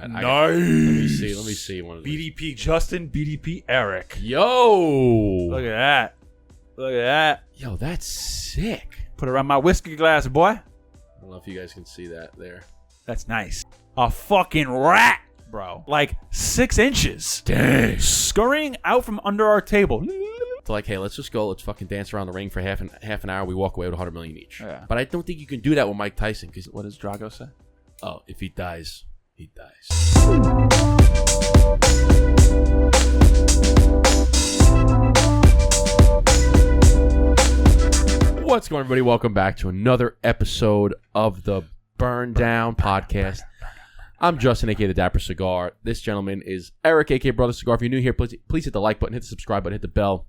right, Nice. Let me see one of these. BDP Justin, BDP Eric. Yo. Look at that. Yo, that's sick. Put it around my whiskey glass, boy. I don't know if you guys can see that there. That's nice. A fucking rat, bro. Like 6 inches. Dang. Scurrying out from under our table. So like, hey, let's just go. Let's fucking dance around the ring for half an hour. We walk away with 100 million each. Yeah. But I don't think you can do that with Mike Tyson. Because What does Drago say? oh, if he dies, he dies. What's going on, everybody? Welcome back to another episode of the Burn Down podcast. I'm Justin, a.k.a. the Dapper Cigar. This gentleman is Eric, a.k.a. Brother Cigar. If you're new here, please hit the like button, hit the subscribe button, hit the bell.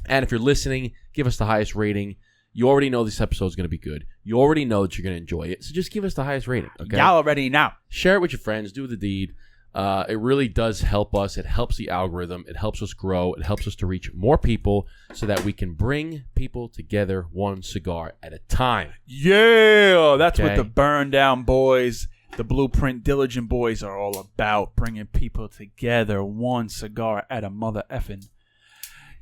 And if you're listening, give us the highest rating. You already know this episode is going to be good. You already know that you're going to enjoy it. So just give us the highest rating, okay? Y'all already know. Share it with your friends. Do the deed. It really does help us. It helps the algorithm. It helps us grow. It helps us to reach more people so that we can bring people together one cigar at a time. Yeah, that's Okay. what the Burn Down boys, the Blueprint Diligent boys are all about. Bringing people together one cigar at a mother effing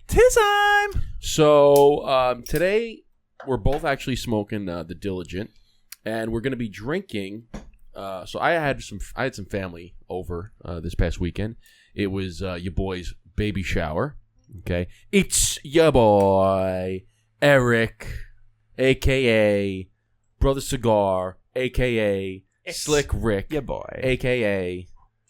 time. So today we're both actually smoking the Diligent, and we're going to be drinking. So I had some family over this past weekend. It was your boy's baby shower. Okay, it's your boy Eric, aka Brother Cigar, aka Slick Rick, Yeah, boy. aka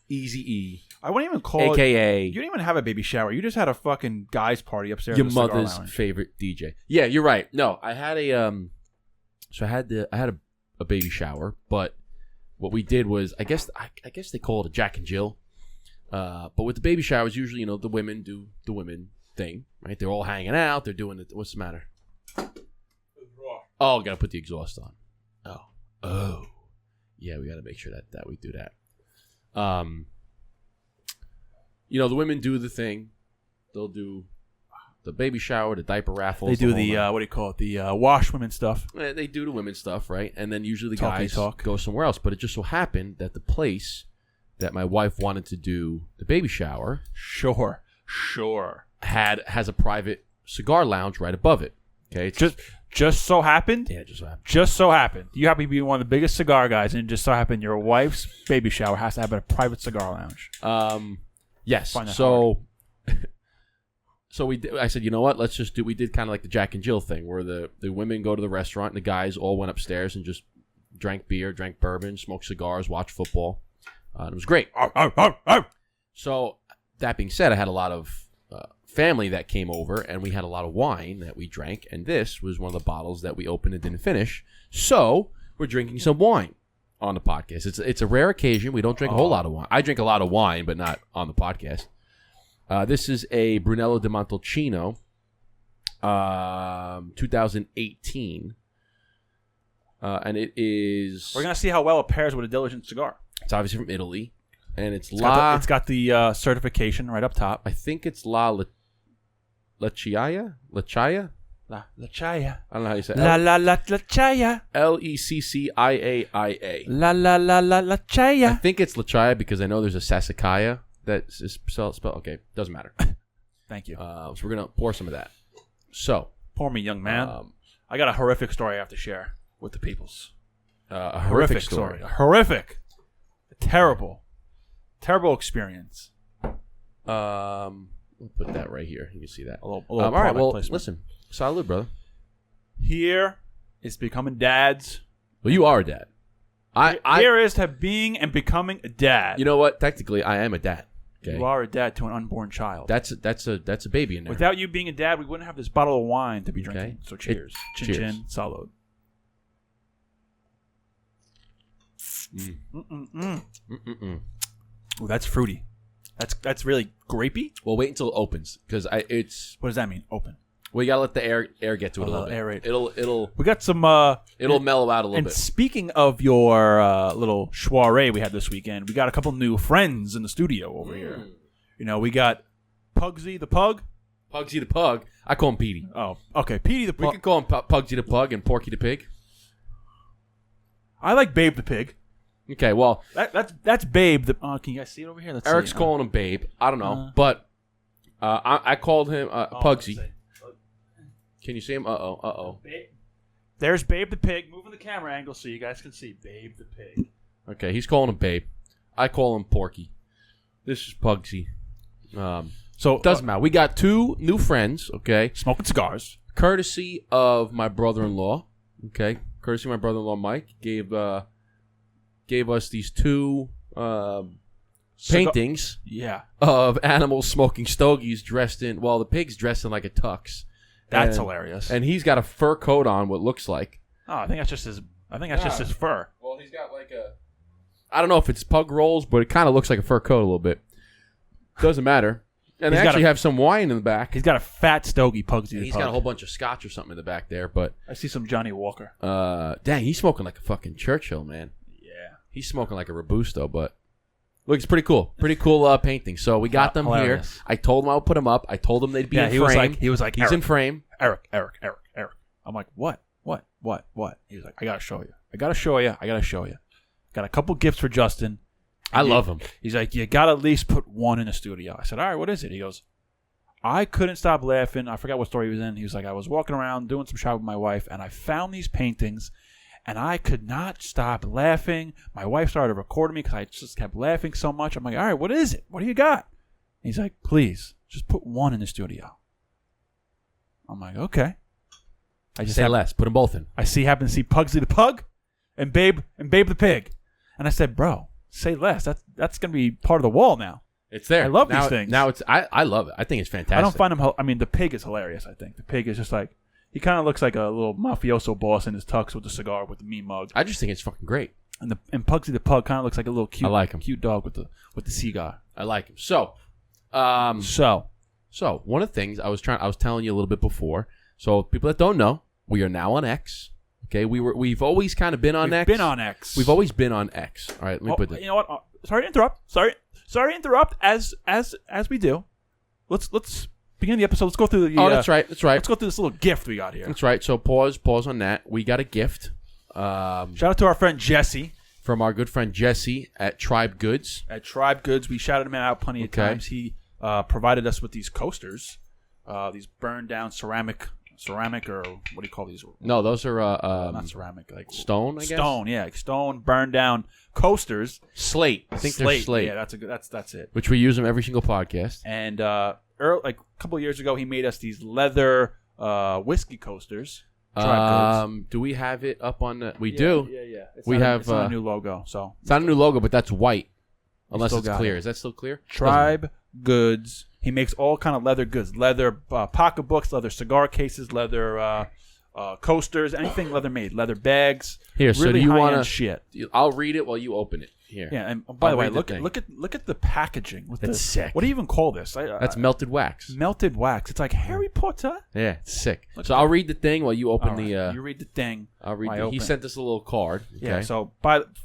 Easy E, I wouldn't even call it. aka You didn't even have a baby shower. You just had a fucking guys party upstairs. your at the cigar mother's lounge. favorite DJ. Yeah, you're right. No, I had a so I had a baby shower, but what we did was I guess they call it a Jack and Jill. But with the baby showers, usually the women do the women thing, right? They're all hanging out. They're doing it. What's the matter? Oh, gotta put the exhaust on. Oh, yeah. We gotta make sure that we do that. The women do the thing. They'll do the baby shower, the diaper raffles. They do whole the nine. what do you call it? The wash women stuff. They do the women stuff, right? And then usually the Talky guys talk. go somewhere else. But it just so happened that the place that my wife wanted to do the baby shower Sure. has a private cigar lounge right above it. Okay, it's Just so happened. yeah, just so happened. Just so happened. You happen to be one of the biggest cigar guys, and it just so happened your wife's baby shower has to have a private cigar lounge. Yes. Find that So I said, you know what? Let's just do. We did kind of like the Jack and Jill thing, where the women go to the restaurant and the guys all went upstairs and just drank beer, drank bourbon, smoked cigars, watched football. And it was great. So that being said, I had a lot of family that came over, and we had a lot of wine that we drank, and this was one of the bottles that we opened and didn't finish. So we're drinking some wine on the podcast. It's a rare occasion. We don't drink a whole lot of wine. I drink a lot of wine, but not on the podcast. This is a Brunello di Montalcino, 2018, and it is. We're gonna see how well it pairs with a Diligent cigar. It's obviously from Italy, and it's It's La. got the certification right up top. I think it's La Chaya. La Chaya. I don't know how you say it. La Chaya. Lecciaia. La I Chaya. think it's Lechaya because I know there's a Sassicaia that is spelled. Okay, doesn't matter. Thank you. So we're gonna pour some of that. So Pour me, young man. I got a horrific story I have to share with the peoples. a horrific story. Horrific. Terrible experience. We'll put that right here. You can see that. A little All right. product Well, placement. listen. Salud, brother. Here is becoming dads. Well, you are a dad. Here is to being and becoming a dad. You know what? Technically, I am a dad. Okay. You are a dad to an unborn child. That's a baby in there. Without you being a dad, we wouldn't have this bottle of wine to be drinking. Okay. So cheers. Chin cheers. chin. Salud. Ooh, that's fruity. That's really grapey. Well, wait until it opens because it's. What does that mean? Open. Well, you gotta let the air get to it a little bit. Aerate. It'll We got some. mellow out a little And bit. speaking of your little soiree we had this weekend, we got a couple new friends in the studio over here. We got Pugsy the Pug. Pugsy the Pug. I call him Petey. Oh, okay. Petey the We Pug. could call him Pugsy the Pug and Porky the Pig. I like Babe the Pig. Okay, well, that's Babe. Can you guys see it over here? Let's Eric's see. calling him Babe. I don't know, but I called him Pugsy. Can you see him? Uh-oh. Babe. There's Babe the pig. Moving the camera angle so you guys can see Babe the pig. Okay, he's calling him Babe. I call him Porky. This is Pugsy. So it doesn't matter. We got 2 new friends, okay? Smoking cigars. Courtesy of my brother-in-law, okay? Courtesy of my brother-in-law, Mike, gave us these 2 paintings of animals smoking stogies dressed in, well, the pig's dressed in like a tux. That's hilarious. And he's got a fur coat on, what looks like. Oh, I think that's just his fur. Well, he's got like I don't know if it's pug rolls, but it kind of looks like a fur coat a little bit. Doesn't matter. And they actually have some wine in the back. He's got a fat stogie, Pugsy. He's got a whole bunch of scotch or something in the back there. But I see some Johnny Walker. Dang, he's smoking like a fucking Churchill, man. Yeah. He's smoking like a Robusto, but look, it's pretty cool. Pretty cool painting. So we got them hilarious. Here. I told him I would put them up. I told him they'd be in frame. He was like, he's in frame. Eric. I'm like, what? He was like, I gotta show you. Got a couple gifts for Justin. I love him. He's like, you got to at least put one in the studio. I said, all right, what is it? He goes, I couldn't stop laughing. I forgot what story he was in. He was like, I was walking around doing some shopping with my wife, and I found these paintings, and I could not stop laughing. My wife started recording me because I just kept laughing so much. I'm like, all right, what is it? What do you got? And he's like, please, just put one in the studio. I'm like, okay. I just say less. Put them both in. happen to see Pugsy the Pug and Babe the Pig. And I said, bro, say less. That's going to be part of the wall now. It's there. I love these things. Now I love it. I think it's fantastic. I don't find him. I mean, the pig is hilarious. I think the pig is just like he kind of looks like a little mafioso boss in his tux with the cigar with the mean mug. I just think it's fucking great. And Pugsy the Pug kind of looks like a little cute. I like him. Cute dog with the cigar. I like him. So one of the things I was telling you a little bit before. So people that don't know, we are now on X. Okay, we've always kind of been on X. Been on X. We've always been on X. All right, let me put this. You know what? Sorry to interrupt. Sorry to interrupt. As we do, let's begin the episode. Let's go through the. That's right. Let's go through this little gift we got here. That's right. So pause on that. We got a gift. Shout out to our friend Jesse. From our good friend Jesse at Tribe Goods. At Tribe Goods, we shouted him out plenty of times. He provided us with these coasters, these burned down ceramic, or what do you call these? No, those are not ceramic, like stone. I guess stone. Yeah, stone burned down coasters. Slate. I think they're slate. Yeah, that's it. Which we use them every single podcast. And like a couple of years ago, he made us these leather whiskey coasters. Do we have it up on the? We do. Yeah. It's not a new logo, so it's not a new logo, but that's white. Unless it's clear. It. Is that still clear? Tribe Goods. He makes all kind of leather goods, leather pocketbooks, leather cigar cases, leather coasters, anything leather made, leather bags. Here, really so do you want to? Shit. I'll read it while you open it. Here. Yeah, and by the way, look at the packaging. That's sick. What do you even call this? That's melted wax. Melted wax. It's like Harry Potter. Yeah, it's sick. So I'll read the thing while you open the. You read the thing. I'll read. He sent us a little card. Okay? Yeah. So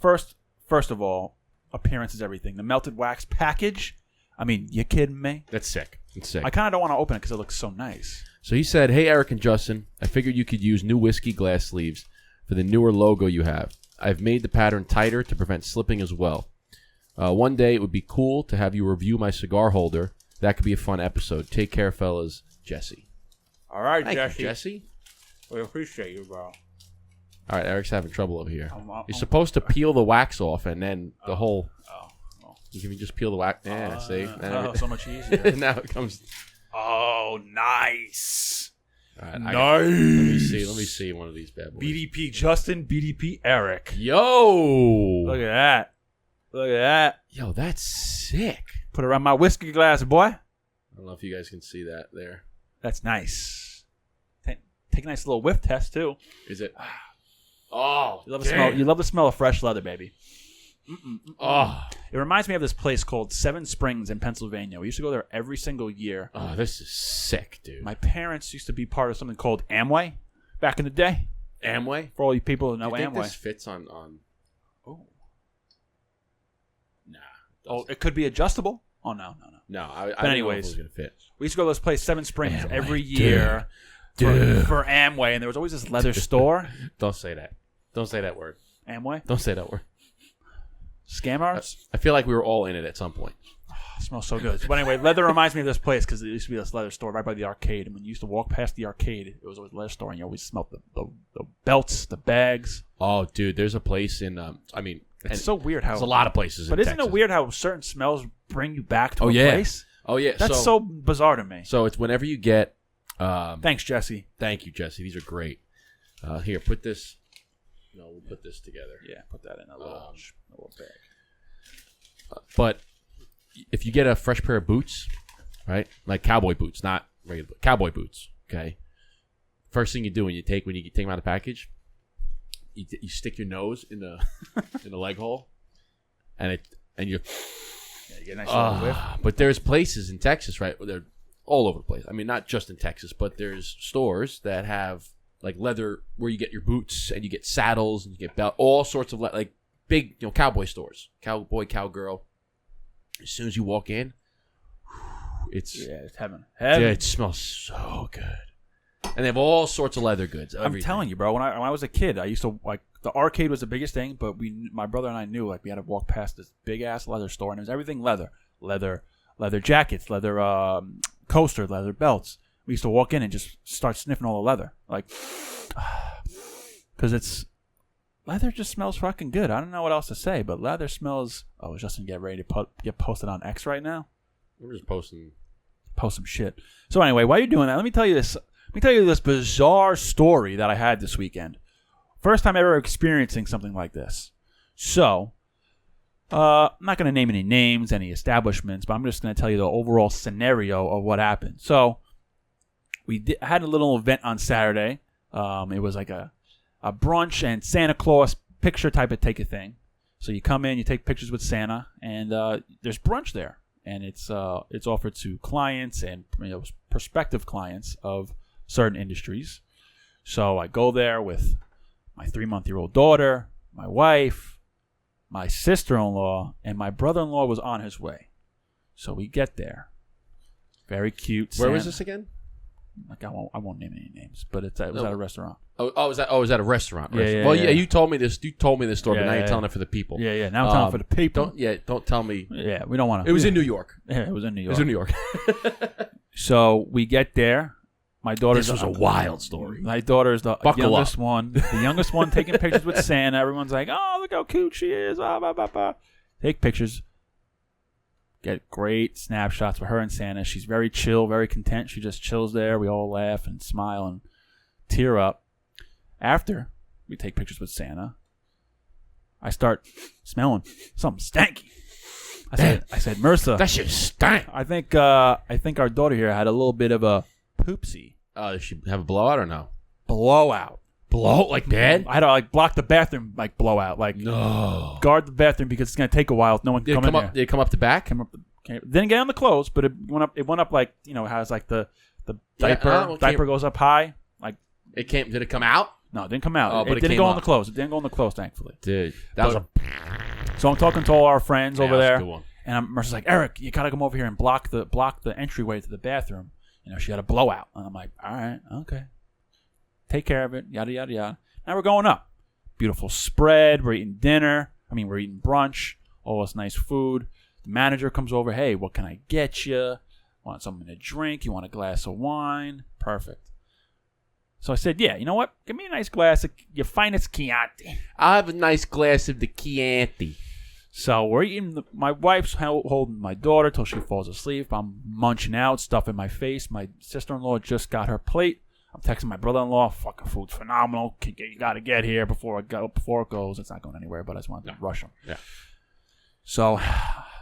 first of all, appearance is everything. The melted wax package. I mean, you kidding me? That's sick. It's sick. I kind of don't want to open it because it looks so nice. So he said, "Hey, Eric and Justin, I figured you could use new whiskey glass sleeves for the newer logo you have. I've made the pattern tighter to prevent slipping as well. One day it would be cool to have you review my cigar holder. That could be a fun episode. Take care, fellas. Jesse." All right, Thank you, Jesse. We appreciate you, bro. All right, Eric's having trouble over here. You're supposed to peel the wax off and then the whole... You can just peel the wax. Yeah, see? So much easier. Now it comes... Oh, nice. Right, nice. Let me see one of these bad boys. BDP Justin, BDP Eric. Yo! Look at that. Yo, that's sick. Put it around my whiskey glass, boy. I don't know if you guys can see that there. That's nice. Take a nice little whiff test, too. Is it? Oh, you love the smell. You love the smell of fresh leather, baby. Oh, it reminds me of this place called Seven Springs in Pennsylvania. We used to go there every single year. Oh, this is sick, dude. My parents used to be part of something called Amway back in the day. Amway? For all you people who know Do you Amway. think this fits on... Oh. Nah. Oh, it could be adjustable. Oh, no. No, I but anyways, don't know if it was going to fit. We used to go to this place, Seven Springs, Amway, every year for Amway, and there was always this leather store. Don't say that. Don't say that word. Amway? Don't say that word. Scam arts? I feel like we were all in it at some point. It smells so good. But anyway, leather reminds me of this place because it used to be this leather store right by the arcade. And when you used to walk past the arcade, it was always a leather store, and you always smelled the belts, the bags. Oh, dude, there's a place in. It's so weird how. There's a lot of places. But in isn't Texas. it weird how certain smells bring you back to a place? Oh yeah. That's so bizarre to me. So it's whenever you get. Thanks, Jesse. Thank you, Jesse. These are great. Here, put this. No, we'll put this together. Yeah, put that in a little bag. But if you get a fresh pair of boots, right, like cowboy boots, not regular cowboy boots, okay. First thing you do when you take them out of the package, you stick your nose in the in the leg hole, and you get a nice little whiff. But there's places in Texas, right? They're all over the place. I mean, not just in Texas, but there's stores that have like leather where you get your boots and you get saddles and you get belt, all sorts of like big, cowboy stores, cowboy, cowgirl. As soon as you walk in, it's heaven. Yeah, it smells so good, and they have all sorts of leather goods. I'm telling you, bro. When I was a kid, I used to like the arcade was the biggest thing, but my brother and I knew like we had to walk past this big ass leather store, and it was everything leather jackets, leather coaster, leather belts. We used to walk in and just start sniffing all the leather, like, because leather just smells fucking good. I don't know what else to say, but leather smells. Oh, is Justin get ready to get posted on X right now? We're just posting. Post some shit. So anyway, while you're doing that, let me tell you this bizarre story that I had this weekend. First time ever experiencing something like this. So, I'm not going to name any names, any establishments, but I'm just going to tell you the overall scenario of what happened. So, had a little event on Saturday. It was like a brunch and Santa Claus picture type of take a thing. So you come in, you take pictures with Santa, and there's brunch there, and it's offered to clients and prospective clients of certain industries. So I go there with my 3-month-old daughter, my wife, my sister-in-law, and my brother-in-law was on his way. So we get there. Very cute. Where was this again? Like I won't name any names, but it was at a restaurant. Is that a restaurant? Yeah. Well, yeah, you told me this. You told me this story, but now you're telling it for the people. Yeah. Now I'm telling it for the people. Don't tell me. Yeah, we don't want to. It was in New York. Yeah, it was in New York. It was in New York. So we get there. My daughter's. This was a wild story. My daughter's the youngest one. The youngest one taking pictures with Santa. Everyone's like, "Oh, look how cute she is!" Blah, blah, blah, blah. Take pictures. Get great snapshots with her and Santa. She's very chill, very content. She just chills there. We all laugh and smile and tear up. After we take pictures with Santa, I start smelling something stanky. I said, Mersa, that shit stank. I think our daughter here had a little bit of a poopsie. Did she have a blowout or no? Blowout. Blowout like bad? I had to block the bathroom blowout. No. Guard the bathroom because it's gonna take a while. No one can come in there. Did it come up the back? Didn't get on the clothes, but it went up. It went up like it has like the diaper. Diaper goes up high. Like it came. Did it come out? No, it didn't come out. Oh, it didn't go on the clothes. It didn't go on the clothes, thankfully. Dude, So I'm talking to all our friends over there, a good one. and Mercer's like, Eric, you gotta come over here and block the entryway to the bathroom. She had a blowout, and I'm like, all right, okay, take care of it. Yada yada yada. Now we're going up. Beautiful spread. We're eating dinner. We're eating brunch. All this nice food. The manager comes over. Hey, what can I get you? Want something to drink? You want a glass of wine? Perfect. So I said, yeah, you know what? Give me a nice glass of your finest Chianti. I'll have a nice glass of the Chianti. So we're eating. My wife's holding my daughter till she falls asleep. I'm munching out, stuff in my face. My sister-in-law just got her plate. I'm texting my brother-in-law. Fucking food's phenomenal. You got to get here before it goes. It's not going anywhere, but I just wanted to rush them. Yeah. So,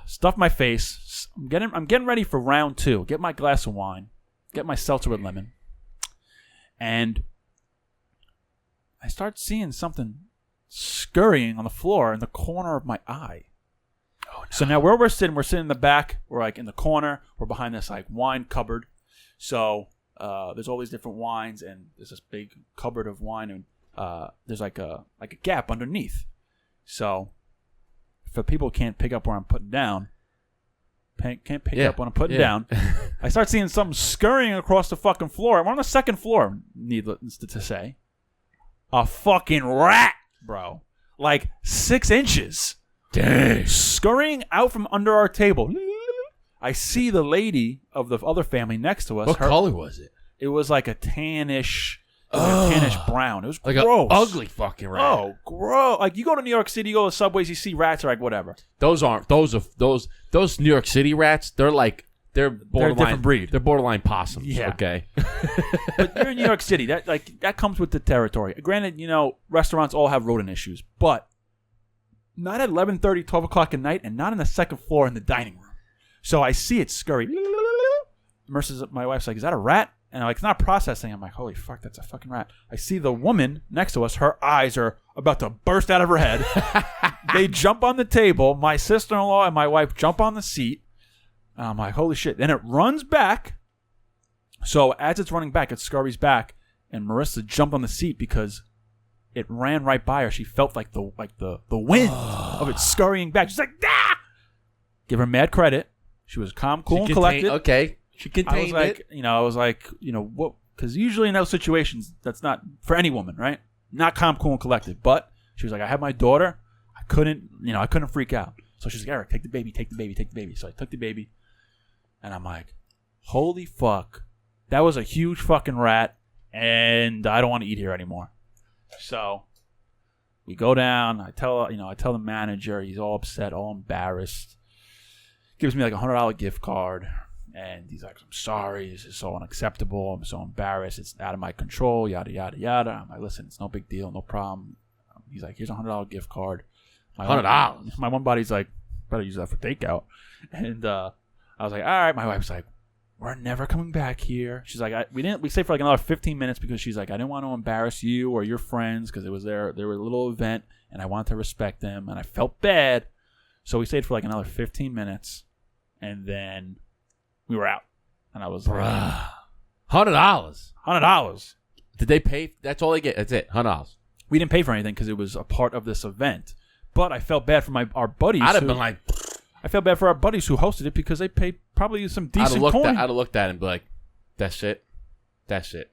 stuff my face. I'm getting ready for round 2. Get my glass of wine. Get my seltzer with lemon. And I start seeing something scurrying on the floor in the corner of my eye. Oh, no. So now where we're sitting in the back. We're like in the corner. We're behind this like wine cupboard. So there's all these different wines, and there's this big cupboard of wine, and there's like a gap underneath. So if people can't pick up where I'm putting down, can't pick up when I'm putting down, I start seeing something scurrying across the fucking floor. I'm on the second floor, needless to say. A fucking rat, bro. Like 6 inches. Dang. Scurrying out from under our table. I see the lady of the other family next to us. What color was it? It was like a tannish brown. It was like gross. An ugly fucking rat. Oh, gross! Like you go to New York City, you go to Subways, you see rats, or like whatever. Those New York City rats. They're borderline, a different breed. They're borderline possums. Yeah. Okay. But you're in New York City. That comes with the territory. Granted, restaurants all have rodent issues, but not at 11:30, 12 o'clock at night, and not on the second floor in the dining room. So I see it scurry. My wife's like, "Is that a rat?" And I'm like, "It's not processing." I'm like, "Holy fuck, that's a fucking rat." I see the woman next to us. Her eyes are about to burst out of her head. They jump on the table. My sister-in-law and my wife jump on the seat. I'm like, "Holy shit!" Then it runs back. So as it's running back, it scurries back, and Marissa jumped on the seat because it ran right by her. She felt like the wind of it scurrying back. She's like, "Ah!" Give her mad credit. She was calm, cool, and collected. Okay. She contained it. I was like, what? Because usually in those situations, that's not for any woman, right? Not calm, cool, and collected. But she was like, I had my daughter. I couldn't freak out. So she's like, Eric, take the baby, take the baby, take the baby. So I took the baby, and I'm like, holy fuck, that was a huge fucking rat, and I don't want to eat here anymore. So we go down. I tell the manager. He's all upset, all embarrassed. Gives me like $100 gift card, and he's like, "I'm sorry, this is so unacceptable. I'm so embarrassed. It's out of my control. Yada yada yada." I'm like, "Listen, it's no big deal, no problem." He's like, "Here's a $100 gift card." $100. My one buddy's like, "Better use that for takeout." And I was like, "All right." My wife's like, "We're never coming back here." She's like, "We stayed for like another 15 minutes because she's like, I didn't want to embarrass you or your friends because it was there were a little event and I wanted to respect them and I felt bad." So we stayed for like another 15 minutes, and then we were out. And I was like, $100. Did they pay? That's all they get. That's it. $100. We didn't pay for anything because it was a part of this event. But I felt bad for our buddies. I'd have been like, I felt bad for our buddies who hosted it because they paid probably some decent coin. I'd have looked at it and be like, that's it. That's it.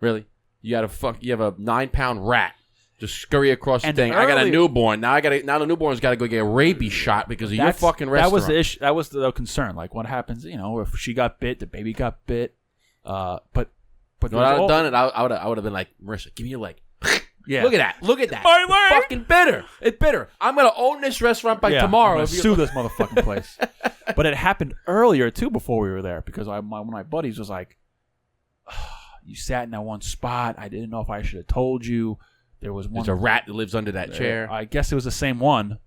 Really? You have a 9-pound rat just scurry across the thing. I got a newborn. Now the newborn's got to go get a rabies shot because of your fucking restaurant. That was the issue. That was the concern. Like, what happens? If she got bit, the baby got bit. But I'd have done it. I would have been like, Marissa, give me your leg. Yeah. Look at that. My leg. Fucking bitter. It's bitter. I'm gonna own this restaurant by tomorrow. I'm gonna sue this motherfucking place. But it happened earlier too before we were there because one of my buddies was like, "You sat in that one spot. I didn't know if I should have told you." There's a rat that lives under that chair. I guess it was the same one.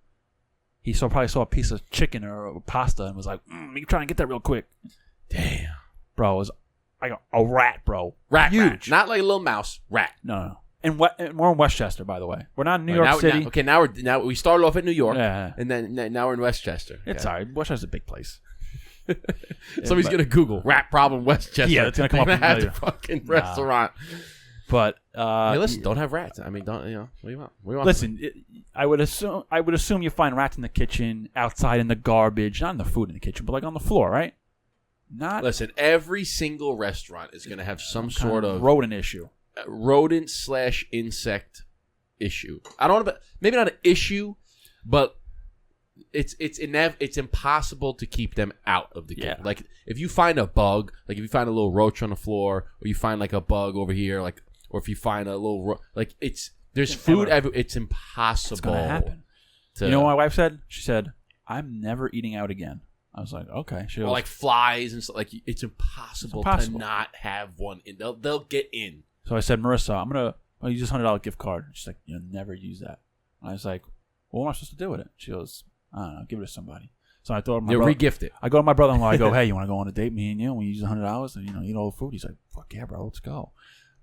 He probably saw a piece of chicken or pasta and was like, "You trying to get that real quick?" Damn, bro, it was like a rat, bro. Huge, not like a little mouse. Rat. No. And we're in Westchester, by the way. We're not in New York City. Now we started off in New York, yeah. And then now we're in Westchester. It's all right. Westchester's a big place. Somebody's gonna Google rat problem Westchester. Yeah, it's gonna come up at the fucking restaurant. But hey, listen, don't have rats. I mean, don't what do you want? What do you want? Listen, I would assume you find rats in the kitchen, outside in the garbage, not in the food in the kitchen, but like on the floor, right? Listen, every single restaurant is gonna have some sort of rodent issue. Rodent/insect issue. I don't know, maybe not an issue, but it's impossible to keep them out of the kitchen. Yeah. Like if you find a bug, like if you find a little roach on the floor, or you find like a bug over here, like, or if you find a little there's food everywhere. It's impossible. It's gonna happen. You know what my wife said? She said, "I'm never eating out again." I was like, okay. She goes, like flies and stuff. Like it's impossible to not have one in. They'll get in. So I said, Marissa, I'll use this $100 gift card. She's like, you'll never use that. I was like, well, what am I supposed to do with it? She goes, I don't know, give it to somebody. So I told her re-gift it. I go to my brother-in-law. I go, hey, you want to go on a date, me and you? We use $100 and eat all the food. He's like, fuck yeah, bro, let's go.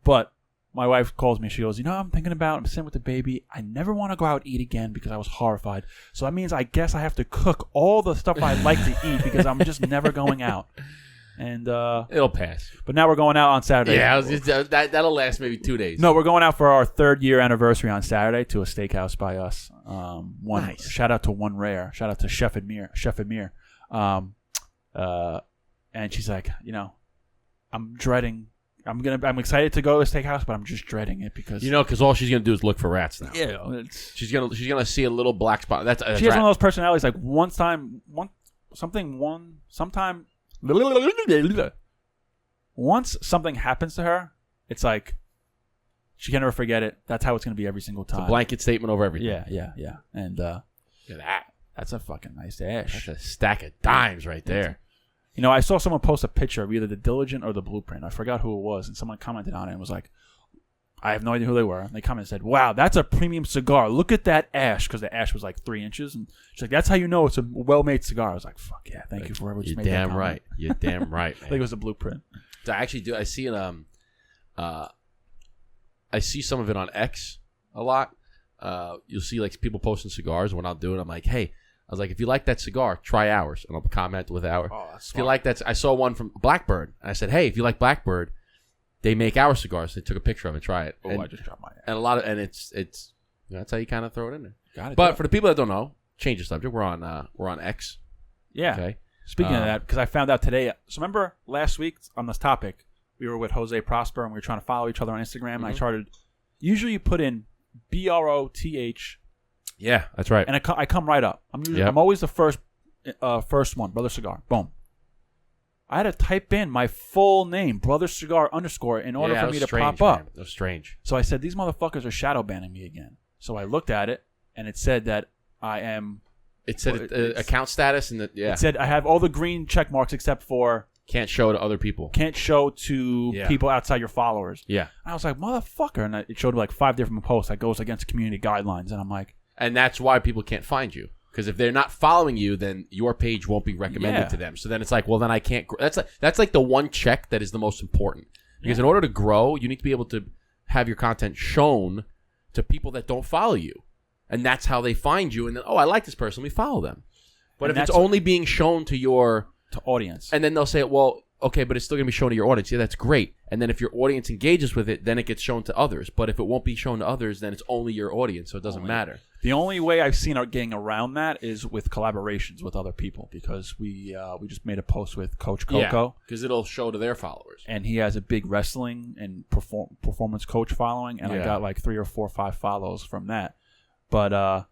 But my wife calls me. She goes, I'm sitting with the baby. I never want to go out and eat again because I was horrified. So that means I guess I have to cook all the stuff I like to eat because I'm just never going out. And it'll pass. But now we're going out on Saturday. Yeah, that'll last maybe 2 days. No, we're going out for our 3rd year anniversary on Saturday to a steakhouse by us. Nice. Shout out to One Rare. Shout out to Chef Amir. And she's like, I'm dreading I'm excited to go to the steakhouse, but I'm just dreading it because because all she's gonna do is look for rats now. yeah, She's gonna see a little black spot. That's she has one of those personalities. Like once something happens to her, it's like she can never forget it. That's how it's gonna be every single time. It's a blanket statement over everything. Yeah. And look at that. that's a fucking nice ash. That's a stack of dimes right there. I saw someone post a picture of either the Diligent or the Blueprint. I forgot who it was, and someone commented on it and was like, I have no idea who they were. And they commented and said, wow, that's a premium cigar. Look at that ash, because the ash was like 3 inches. And she's like, that's how you know it's a well-made cigar. I was like, fuck yeah, thank you for whoever just made that comment. You're damn right. I think it was the Blueprint. So I actually do. I see it. I see some of it on X a lot. You'll see like people posting cigars. When I'll do it, I'm like, hey. I was like, if you like that cigar, try ours. And I'll comment with our. Oh, that's if you like that, I saw one from Blackbird. And I said, hey, if you like Blackbird, they make our cigars. They took a picture of it. Try it. I just dropped mine. And it's that's how you kind of throw it in there. Got it. But for the people that don't know, change the subject. We're on X. Yeah. Okay. Speaking of that, because I found out today. So remember last week on this topic, we were with Jose Prosper and we were trying to follow each other on Instagram. And I charted. Usually you put in BROTH. Yeah, that's right. And I come right up. I'm always the first one, Brother Cigar. Boom. I had to type in my full name, Brother Cigar _ in order for me to pop up. Man. That was strange. So I said, these motherfuckers are shadow banning me again. So I looked at it, and it said that I am. It said account status and It said I have all the green check marks except for can't show to other people. Can't show to people outside your followers. Yeah. And I was like, motherfucker, and it showed like 5 different posts that goes against community guidelines, and I'm like. And that's why people can't find you. Because if they're not following you, then your page won't be recommended to them. So then it's like, well, then I can't. That's like the one check that is the most important. Because in order to grow, you need to be able to have your content shown to people that don't follow you. And that's how they find you. And then, I like this person. Let me follow them. But if it's only being shown to your audience. And then they'll say, well, okay, but it's still going to be shown to your audience. Yeah, that's great. And then if your audience engages with it, then it gets shown to others. But if it won't be shown to others, then it's only your audience. So it doesn't matter. The only way I've seen getting around that is with collaborations with other people, because we just made a post with Coach Coco. Because it'll show to their followers. And he has a big wrestling and performance coach following, and I got like 3 or 4 or 5 follows from that. But, I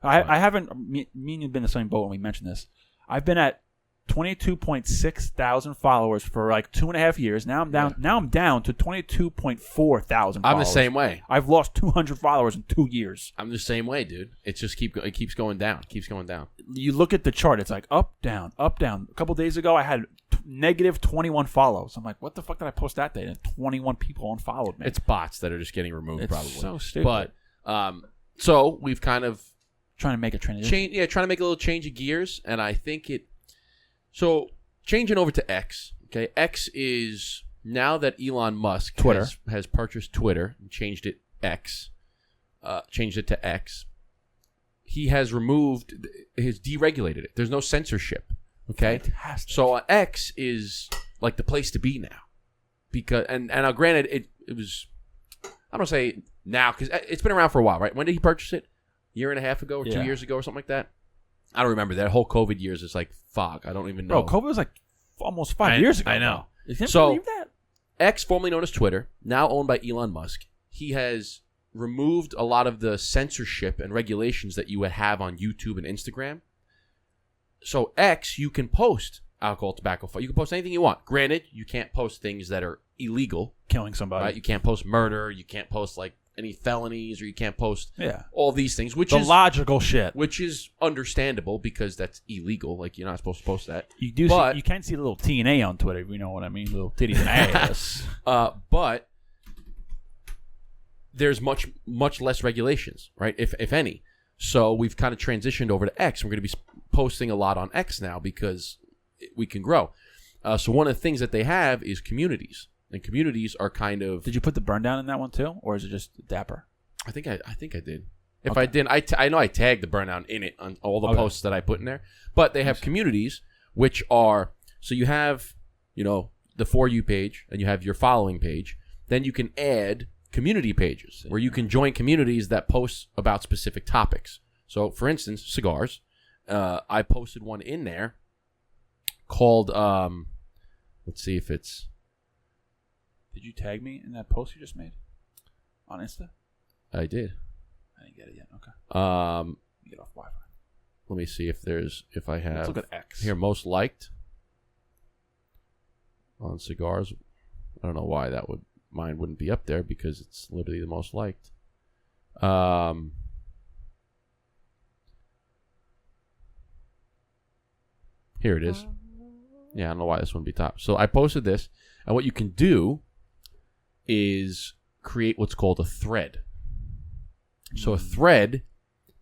haven't, me and you have been in the same boat when we mentioned this. I've been at 22.6 thousand followers for like 2.5 years. Now I'm down. Now I'm down to 22.4 thousand. I'm the same way. I've lost 200 followers in 2 years. I'm the same way, dude. It just keeps going down. Keeps going down. You look at the chart. It's like up, down, up, down. A couple days ago, I had negative 21 follows. I'm like, what the fuck did I post that day? And 21 people unfollowed me. It's bots that are just getting removed. It's probably so stupid. But so we've kind of trying to make a transition. Trying to make a little change of gears, and I think it. So, changing over to X, okay? X is, now that Elon Musk has purchased Twitter and changed it to X, he has deregulated it. There's no censorship, okay? Fantastic. So, X is like the place to be now. Because, and now granted, it was, I don't say now, because it's been around for a while, right? When did he purchase it? A year and a half ago or 2 years ago or something like that? I don't remember. That whole COVID years is like fog. I don't even know. Bro, COVID was like almost 5 years ago. I know. You can't So- believe that? X, formerly known as Twitter, now owned by Elon Musk, he has removed a lot of the censorship and regulations that you would have on YouTube and Instagram. So X, you can post alcohol, tobacco, you can post anything you want. Granted, you can't post things that are illegal. Killing somebody. Right? You can't post murder. You can't post like any felonies, or you can't post Yeah. all these things, which The is logical shit. which is understandable because that's illegal. Like, you're not supposed to post that. You do But- see, you can see a little T&A on Twitter, if you know what I mean. Little titties and ass. But there's much less regulations, right? If any. So we've kind of transitioned over to X. We're going to be posting a lot on X now because we can grow. So one of the things that they have is communities, and communities are kind of. Did you put the burn down in that one too, or is it just Dapper? I think I did. If I didn't, I know I tagged the burnout in it on all the posts that I put in there. But they have communities, which are, so you have, the For You page, and you have your following page. Then you can add community pages where you can join communities that post about specific topics. So, for instance, cigars. I posted one in there called, let's see if it's, Did you tag me in that post you just made on Insta? I did. I didn't get it yet. Okay. Get off Wi-Fi. Let me see if I have. Let's look at X. Here, most liked on cigars. I don't know why mine wouldn't be up there because it's literally the most liked. Here it is. Yeah, I don't know why this wouldn't be top. So I posted this, and what you can do is create what's called a thread. So a thread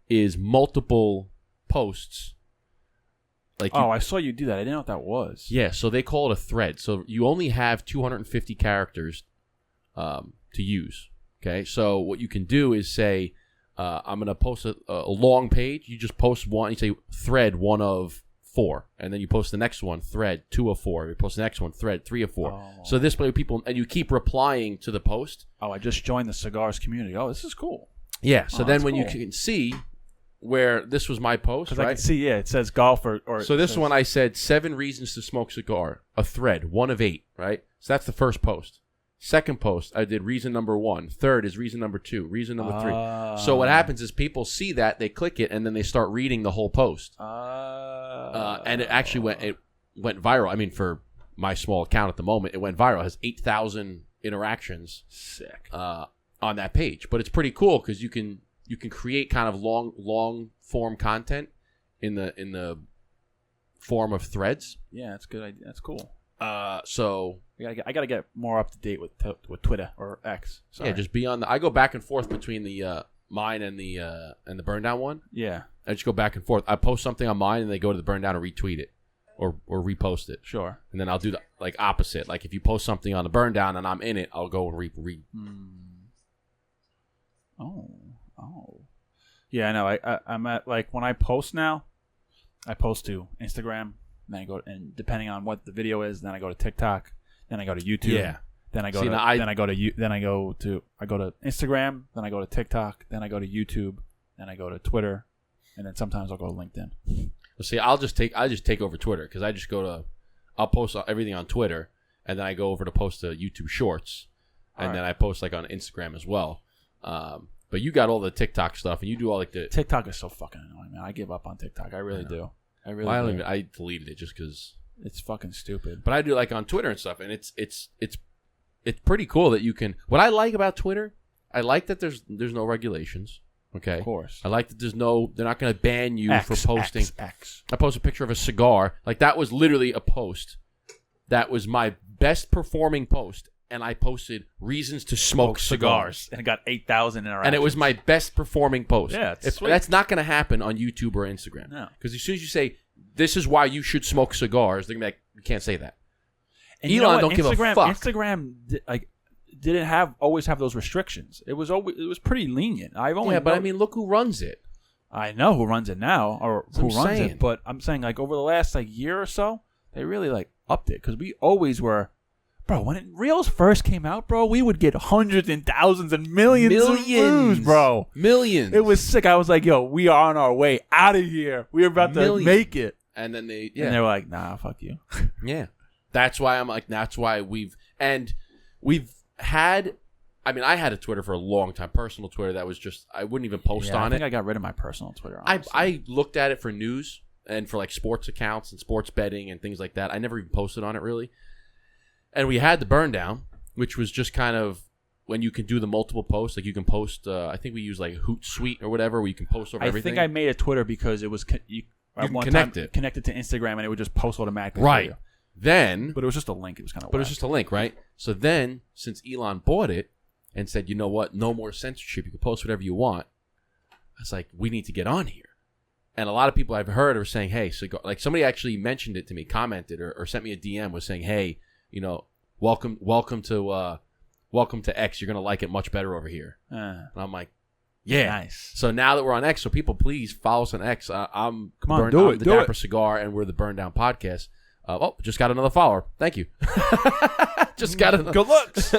is multiple posts. I saw you do that. I didn't know what that was. Yeah, so they call it a thread. So you only have 250 characters to use. Okay, so what you can do is say, I'm going to post a long page. You just post one. You say thread 1 of 4, and then you post the next one, thread 2 of 4. You post the next one, thread 3 of 4. Oh. So this way people, and you keep replying to the post. Oh, I just joined the cigars community. Oh, this is cool. Yeah, so then when cool. you can see where this was my post, because right? I can see, it says golf or so this one I said 7 reasons to smoke cigar, a thread, 1 of 8, right? So that's the first post. Second post, I did reason number 1. Third is reason number 2. Reason number 3. So what happens is people see that, they click it, and then they start reading the whole post. And it actually went viral. I mean, for my small account at the moment, it went viral. It has 8,000 interactions. Sick. On that page. But it's pretty cool because you can create kind of long form content in the form of threads. Yeah, that's good idea. That's cool. So I gotta get more up to date with Twitter or X. Sorry. Yeah, just be on I go back and forth between the mine and the burn down one. Yeah, I just go back and forth. I post something on mine and they go to the burn down and retweet it or repost it. Sure. And then I'll do the opposite. Like if you post something on the burn down and I'm in it, I'll go and read. Oh. Yeah, I know. I'm at when I post now, I post to Instagram. Then I go, and depending on what the video is, then I go to TikTok, then I go to YouTube. Yeah. Then I go I go to Instagram, then I go to TikTok, then I go to YouTube, then I go to Twitter, and then sometimes I'll go to LinkedIn. Well, see, I just take over Twitter because I just I'll post everything on Twitter, and then I go over to post to YouTube Shorts, and then I post on Instagram as well. But you got all the TikTok stuff, and you do all the TikTok is so fucking annoying, man. I give up on TikTok. I really do. I deleted it just because it's fucking stupid. But I do on Twitter and stuff, and it's pretty cool that you can. What I like about Twitter, I like that there's no regulations. Okay, of course. I like that they're not going to ban you for posting. X. I post a picture of a cigar. That was literally a post. That was my best performing post. And I posted reasons to smoke cigars. And it got 8,000 interactions. And it was my best performing post. Yeah, it's sweet. That's not going to happen on YouTube or Instagram. No. Because as soon as you say, this is why you should smoke cigars, they're going to be like, you can't say that. And Elon don't give a fuck. Instagram didn't always have those restrictions. It was pretty lenient. But I mean, look who runs it. I know who runs it now, or who runs it. But I'm saying over the last year or so, they really upped it because we always were. Bro, when Reels first came out, bro, we would get hundreds and thousands and millions of views, bro. Millions. It was sick. I was like, yo, we are on our way out of here. We are about to make it. And then they were like, nah, fuck you. Yeah. That's why that's why we've had, I mean, I had a Twitter for a long time, personal Twitter that was just, I wouldn't even post on it. I think I got rid of my personal Twitter, honestly. I looked at it for news and for sports accounts and sports betting and things like that. I never even posted on it really. And we had the burn down, which was just kind of when you can do the multiple posts. You can post, I think we use Hootsuite or whatever, where you can post over everything. I think I made a Twitter because it was connected to Instagram, and it would just post automatically. Right. Then, but it was just a link. It was kind of. But it was just a link, right? So then, since Elon bought it and said, you know what, no more censorship, you can post whatever you want. I was like, we need to get on here. And a lot of people I've heard are saying, hey, cigar. Somebody actually mentioned it to me, commented or sent me a DM, was saying, hey, welcome to X. You're gonna like it much better over here. And I'm like, yeah, nice. So now that we're on X, so people please follow us on X. I'm the Dapper Cigar, and we're the Burn Down Podcast. Just got another follower. Thank you. Just got another. Good looks.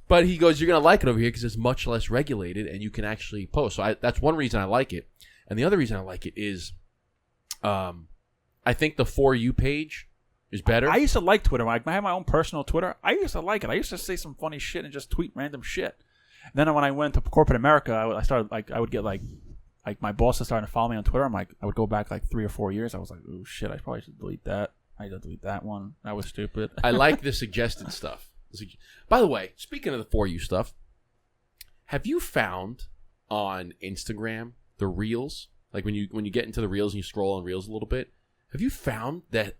But he goes, you're gonna like it over here because it's much less regulated, and you can actually post. So that's one reason I like it, and the other reason I like it is, I think the For You page Is better? I used to like Twitter. Like, I have my own personal Twitter. I used to like it. I used to say some funny shit and just tweet random shit. And then when I went to corporate America, I started like I would get like my boss is starting to follow me on Twitter. I'm like, I would go back like 3 or 4 years. I was like, oh shit, I probably should delete that. I had to delete that one. That was stupid. I like the suggested stuff. By the way, speaking of the For You stuff, have you found on Instagram the Reels? Like when you get into the Reels and you scroll on Reels a little bit, have you found that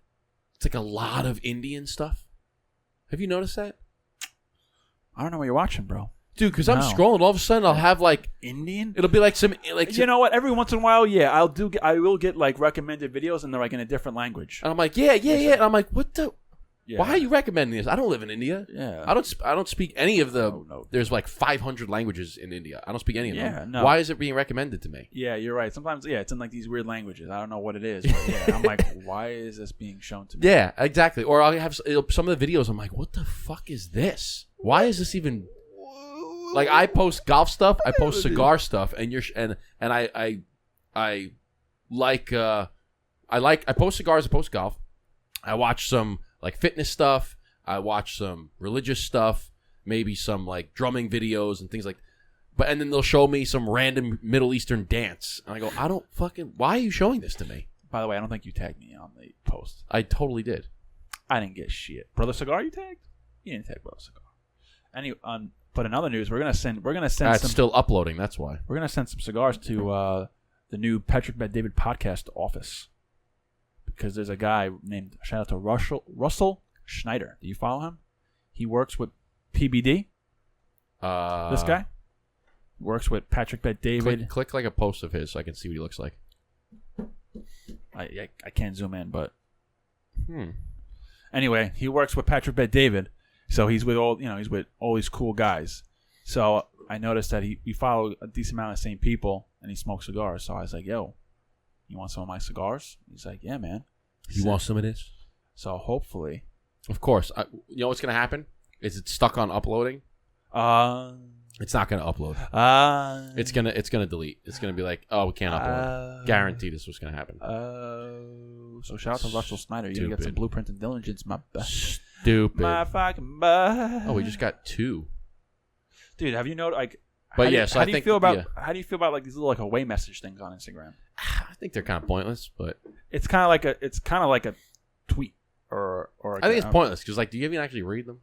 it's like a lot of Indian stuff? Have you noticed that? I don't know what you're watching, bro. Dude, because I'm scrolling, all of a sudden I'll have like Indian. It'll be like some like you know what? Every once in a while, yeah, I will get like recommended videos and they're like in a different language. And I'm like, yeah. And I'm like, what the? Yeah. Why are you recommending this? I don't live in India. Yeah. I don't speak any of the. No. There's like 500 languages in India. I don't speak any of them. No. Why is it being recommended to me? Yeah, you're right. Sometimes, it's in like these weird languages. I don't know what it is. But yeah, I'm like, why is this being shown to me? Yeah, exactly. Or I'll have some of the videos. I'm like, what the fuck is this? Why is this even? Like I post golf stuff, I post cigar stuff, and I post cigars, I post golf. I watch some like fitness stuff. I watch some religious stuff, maybe some like drumming videos and things like. And then they'll show me some random Middle Eastern dance, and I go, I don't fucking. Why are you showing this to me? By the way, I don't think you tagged me on the post. I totally did. I didn't get shit. Brother Cigar, you tagged? You didn't tag Brother Cigar. But in other news, we're gonna send. It's still uploading. That's why we're gonna send some cigars to the new Patrick Bet David podcast office because there's a guy named shout out to Russell Schneider. Do you follow him? He works with PBD. This guy works with Patrick Bet David. Click like a post of his so I can see what he looks like. I can't zoom in, but anyway, he works with Patrick Bet David. So he's with all these cool guys. So I noticed that we follow a decent amount of the same people, and he smokes cigars. So I was like, "Yo, you want some of my cigars?" He's like, "Yeah, man." You want some of this? So hopefully, of course. You know what's gonna happen? Is it stuck on uploading? It's not gonna upload. It's gonna delete. It's gonna be like, oh, we can't upload. Guaranteed, this was gonna happen. So shout out to Russell Snyder. You got some blueprint and diligence, my best. Stupid. My fucking butt. Oh, we just got 2. Dude, have you noticed like? But how do you feel about like these little like away message things on Instagram? I think they're kind of pointless, but it's kind of like a tweet or I think it's pointless because like, do you even actually read them?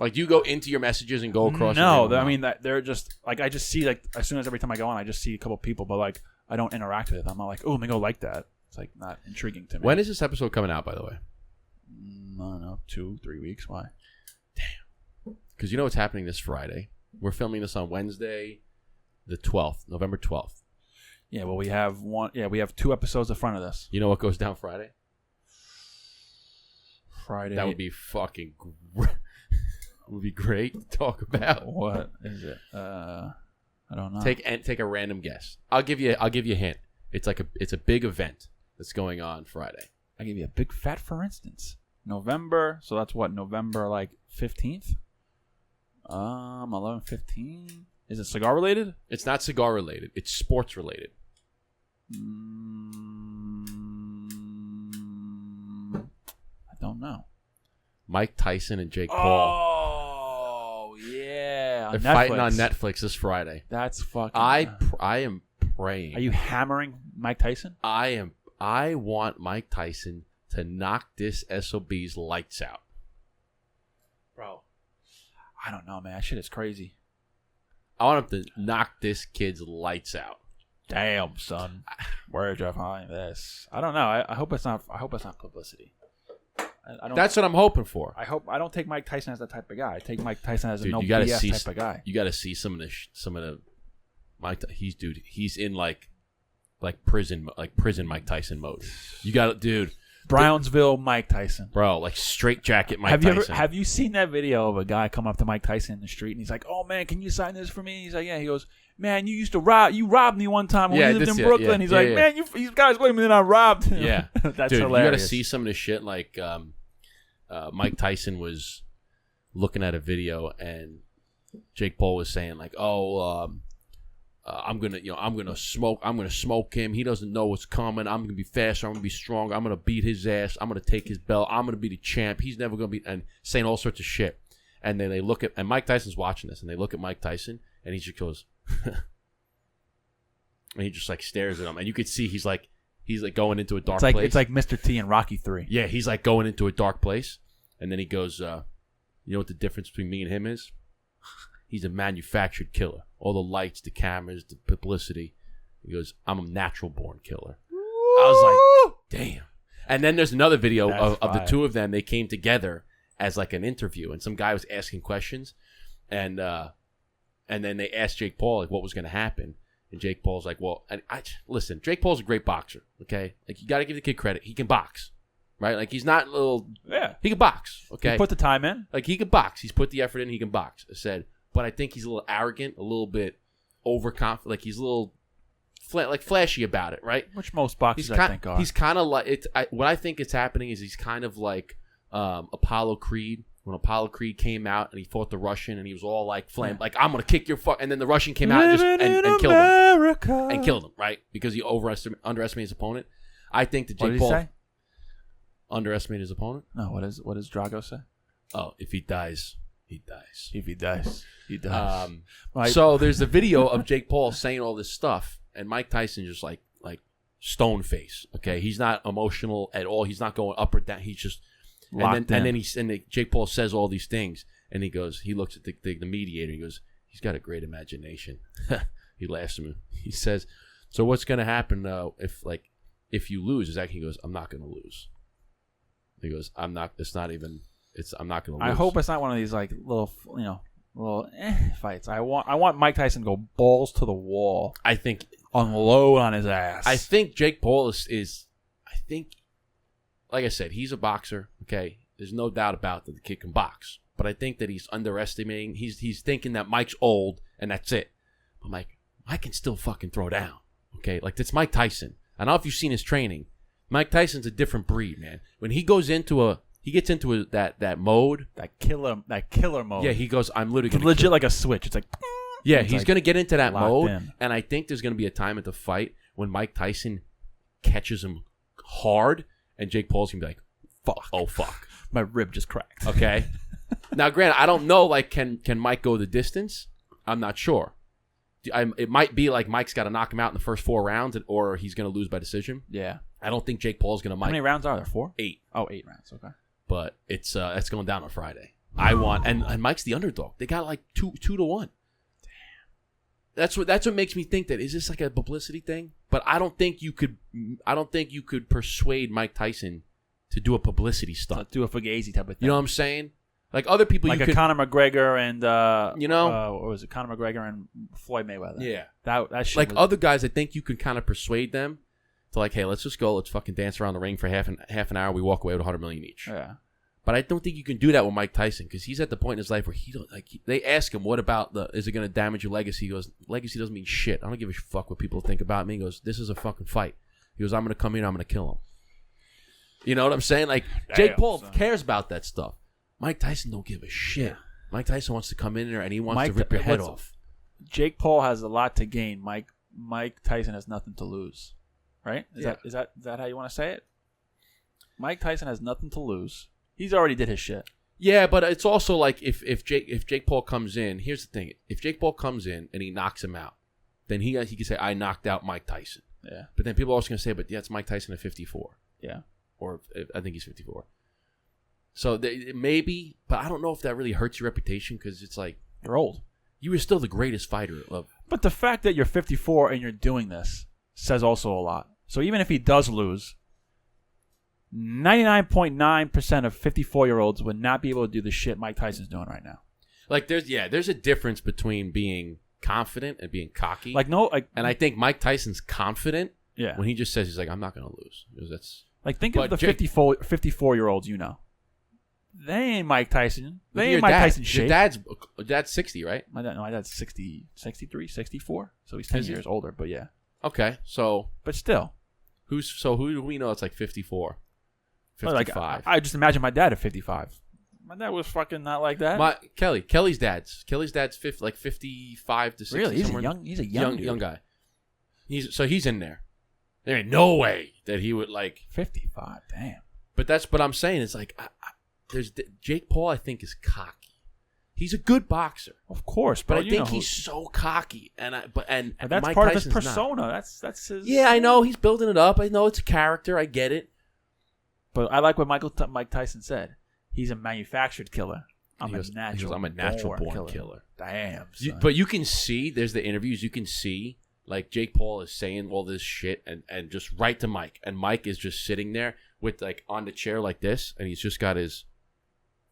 Like, do you go into your messages and go across? No, I mean that they're just like I just see like as soon as every time I go on, I just see a couple people, but like I don't interact with it. I'm not like, oh, let me go like that. It's like not intriguing to me. When is this episode coming out, by the way? I don't know, 2-3 weeks. Why? Damn. Because you know what's happening this Friday? We're filming this on Wednesday, the 12th, November 12th. Yeah, well, we have 2 episodes in front of this. You know what goes down Friday? Friday. That would be fucking great. Would be great to talk about. What is it? I don't know. Take a random guess. I'll give you a hint. It's a big event that's going on Friday. I'll give you a big fat for instance. November, so that's what, November like 15th? 11/15. Is it cigar related? It's not cigar related. It's sports related. I don't know. Mike Tyson and Jake Paul. Oh yeah, they're fighting on Netflix this Friday. That's fucking. I am praying. Are you hammering Mike Tyson? I want Mike Tyson to knock this SOB's lights out. Bro, I don't know, man. That shit is crazy. I want him to knock this kid's lights out. Damn, son. Where'd you find this? I don't know. I hope it's not. I hope it's not publicity. I don't, that's what I'm hoping for. I don't take Mike Tyson as that type of guy. I take Mike Tyson as a no BS type of guy. You got to see some of the Mike. He's in like prison Mike Tyson mode. You got to, dude. Brownsville Mike Tyson. Bro, like straight jacket Mike Tyson. Have you seen that video of a guy come up to Mike Tyson in the street and he's like, "Oh man, can you sign this for me?" He's like, "Yeah." He goes, "Man, you robbed me one time when we lived in Brooklyn." He's like, "Man, these guys wait a minute, I robbed him." Yeah. That's dude, hilarious. You got to see some of this shit. Like Mike Tyson was looking at a video and Jake Paul was saying like, I'm gonna smoke him. He doesn't know what's coming. I'm gonna be faster. I'm gonna be stronger. I'm gonna beat his ass. I'm gonna take his belt. I'm gonna be the champ. He's never gonna be, and saying all sorts of shit. And then they look at, and Mike Tyson's watching this, and they look at Mike Tyson, and he just goes, and he just like stares at him, and you could see he's like going into a dark place. It's like Mr. T in Rocky 3. Yeah, he's like going into a dark place, and then he goes, you know what the difference between me and him is? He's a manufactured killer. All the lights, the cameras, the publicity. He goes, I'm a natural-born killer. I was like, damn. And then there's another video of the two of them. They came together as like an interview, and some guy was asking questions, and then they asked Jake Paul like what was going to happen, and Jake Paul's like, well, listen, Jake Paul's a great boxer, okay? Like you got to give the kid credit. He can box, right? Like he's not little. Yeah, he can box, okay? He put the time in. Like he can box. He's put the effort in. He can box. I said. But I think he's a little arrogant, a little bit overconfident. Like he's a little flashy about it, right? Which most boxers I think are. He's kind of like it. What I think is happening is he's kind of like Apollo Creed. When Apollo Creed came out and he fought the Russian and he was all like like I'm gonna kick your fuck, and then the Russian came out and killed him, right? Because he underestimated his opponent. I think that Jake Paul underestimated his opponent. No, what does Drago say? Oh, if he dies. He dies. If he dies, he dies. So there's a video of Jake Paul saying all this stuff, and Mike Tyson just like stone face. Okay, he's not emotional at all. He's not going up or down. He's just and then Jake Paul says all these things, and he looks at the mediator. He goes, he's got a great imagination. He laughs at him. He says, so what's going to happen if you lose? He goes, I'm not going to lose. He goes, I'm not. It's not even. I'm not going to lose. I hope it's not one of these like little fights. I want Mike Tyson to go balls to the wall. I think unload on his ass. I think Jake Paul is like I said, he's a boxer. Okay, there's no doubt about that the kid can box. But I think that he's underestimating. He's thinking that Mike's old and that's it. But Mike can still fucking throw down. Okay, like that's Mike Tyson. I don't know if you've seen his training. Mike Tyson's a different breed, man. When he goes into that mode, that killer mode. Yeah, he goes, I'm literally it's legit like a switch. It's like, yeah, he's gonna get into that mode, in. And I think there's gonna be a time at the fight when Mike Tyson catches him hard, and Jake Paul's gonna be like, fuck, my rib just cracked. Okay. Now, granted, I don't know. Like, can Mike go the distance? I'm not sure. It might be like Mike's got to knock him out in the first 4 rounds, or he's gonna lose by decision. Yeah, I don't think Jake Paul's gonna. How many rounds are there? 4? 8. Oh, 8 rounds. Okay. But it's going down on Friday. I want and Mike's the underdog. They got like 2 to 1. Damn. That's what makes me think that is this like a publicity thing? But I don't think you could persuade Mike Tyson to do a publicity stunt. Do a Fugazi type of thing. You know what I'm saying? Like other people, like Conor McGregor and what was it? Conor McGregor and Floyd Mayweather. Yeah, that shit. Like other guys, I think you could kind of persuade them to like, hey, let's just go, let's fucking dance around the ring for half an hour. We walk away with $100 million each. Yeah, but I don't think you can do that with Mike Tyson because he's at the point in his life where he don't like. They ask him, "What about is it going to damage your legacy?" He goes, "Legacy doesn't mean shit. I don't give a fuck what people think about me." He goes, "This is a fucking fight." He goes, "I'm going to come in, I'm going to kill him." You know what I'm saying? Like Jake Paul cares about that stuff. Mike Tyson don't give a shit. Mike Tyson wants to come in there and he wants to rip your head off. Jake Paul has a lot to gain. Mike Tyson has nothing to lose. Right? Is that how you want to say it? Mike Tyson has nothing to lose. He's already did his shit. Yeah, but it's also like if Jake Paul comes in, here's the thing. If Jake Paul comes in and he knocks him out, then he can say, I knocked out Mike Tyson. Yeah. But then people are also going to say, but yeah, it's Mike Tyson at 54. Yeah. Or I think he's 54. So maybe, but I don't know if that really hurts your reputation because it's like you're old. You were still the greatest fighter of. But the fact that you're 54 and you're doing this says also a lot. So even if he does lose, 99.9% of 54-year-olds would not be able to do the shit Mike Tyson's doing right now. Like there's a difference between being confident and being cocky. And I think Mike Tyson's confident. Yeah. When he just says he's like, I'm not going to lose. Because that's like think of the 54-year-olds you know. They ain't Mike Tyson. They ain't Mike Tyson shape. Your dad's 60, right? My dad's 60, 63, 64. So he's 10 years older, but yeah. Okay, so. But still. Who do we know it's like 54? 55. I just imagine my dad at 55. My dad was fucking not like that. Kelly's dad's 55 to 60. Really? He's a young dude. Young guy. He's in there. There ain't no way that he would 55. Damn. But I'm saying it's there's Jake Paul. I think is cocky. He's a good boxer, of course, but I think he's so cocky, and that's Mike part Tyson's of his persona. Not. That's his. Yeah, I know he's building it up. I know it's a character. I get it. But I like what Mike Tyson said. He's a manufactured killer. I'm a natural born killer. Damn. Son. But you can see there's the interviews. You can see Jake Paul is saying all this shit and just right to Mike, and Mike is just sitting there with on the chair like this, and he's just got his.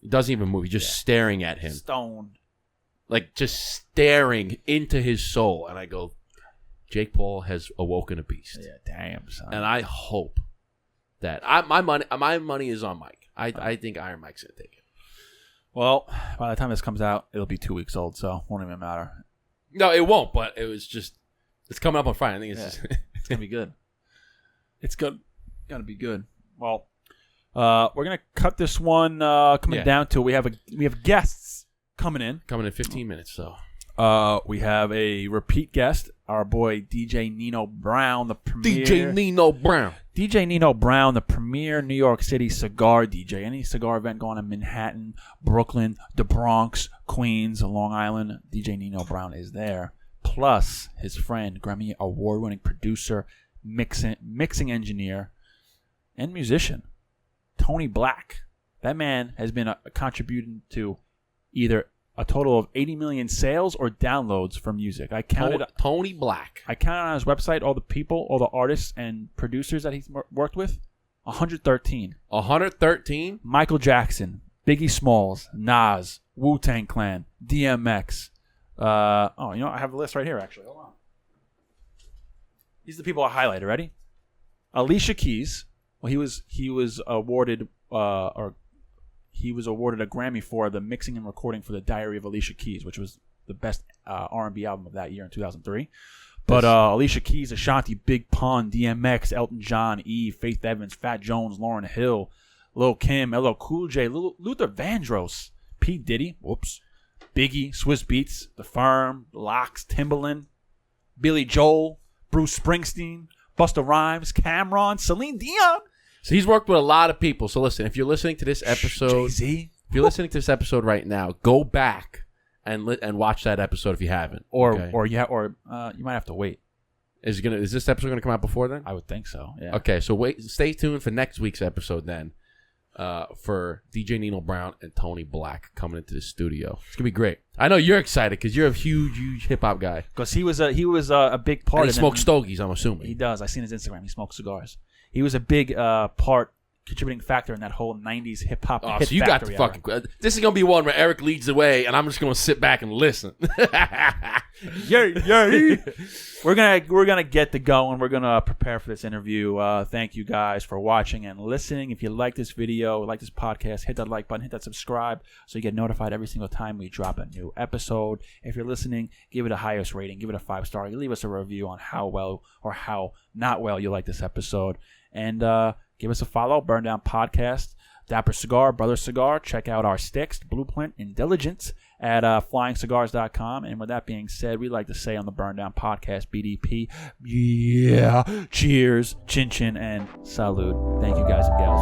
He doesn't even move. He's just staring at him. Stoned. Just staring into his soul. And I go, Jake Paul has awoken a beast. Yeah, damn, son. And I hope that my money is on Mike. I think Iron Mike's going to take it. Well, by the time this comes out, it'll be 2 weeks old, so it won't even matter. No, it won't, but it's coming up on Friday. I think it's it's going to be good. It's going to be good. Well, we're gonna cut this one coming down to we have guests coming in 15 minutes. So we have a repeat guest, our boy DJ Nino Brown, the premier Nino Brown, the premier New York City cigar DJ. Any cigar event going on in Manhattan, Brooklyn, the Bronx, Queens, Long Island, DJ Nino Brown is there. Plus his friend, Grammy award-winning producer, mixing engineer, and musician, Tony Black. That man has been contributing to either a total of 80 million sales or downloads for music. I counted Tony Black. I counted on his website all the artists and producers that he's worked with. 113. 113? Michael Jackson, Biggie Smalls, Nas, Wu-Tang Clan, DMX. I have the list right here actually. Hold on. These are the people I highlighted. Ready? Alicia Keys. Well, he was awarded a Grammy for the mixing and recording for the Diary of Alicia Keys, which was the best R&B album of that year in 2003. But Alicia Keys, Ashanti, Big Pun, DMX, Elton John, Eve, Faith Evans, Fat Jones, Lauryn Hill, Lil Kim, LL Cool J, Luther Vandross, P. Diddy, Biggie, Swiss Beats, The Firm, Lox, Timbaland, Billy Joel, Bruce Springsteen, Busta Rhymes, Cameron, Celine Dion. So he's worked with a lot of people. So listen, if you're listening to this episode, Jay-Z. If you're listening to this episode right now, go back and watch that episode if you haven't. Or you might have to wait. Is this episode gonna come out before then? I would think so. Yeah. Okay, so stay tuned for next week's episode then. For DJ Nino Brown and Tony Black coming into the studio. It's gonna be great. I know you're excited because you're a huge hip hop guy. Because he was a big part. And he smokes stogies, I'm assuming. He does. I seen his Instagram. He smokes cigars. He was a big contributing factor in that whole '90s hip hop. Oh, so you got the fucking. This is gonna be one where Eric leads the way, and I'm just gonna sit back and listen. Yay! We're gonna get to going. We're gonna prepare for this interview. Thank you guys for watching and listening. If you like this video, like this podcast, hit that like button, hit that subscribe, so you get notified every single time we drop a new episode. If you're listening, give it a highest rating, give it a 5-star. Leave us a review on how well or how not well you like this episode, and give us a follow. Burn Down Podcast, Dapper Cigar, Brother Cigar. Check out our sticks, Blueprint and Diligence at flyingcigars.com. And with that being said, we like to say on the Burn Down Podcast, BDP, yeah, cheers, chin chin, and salud. Thank you guys and gals.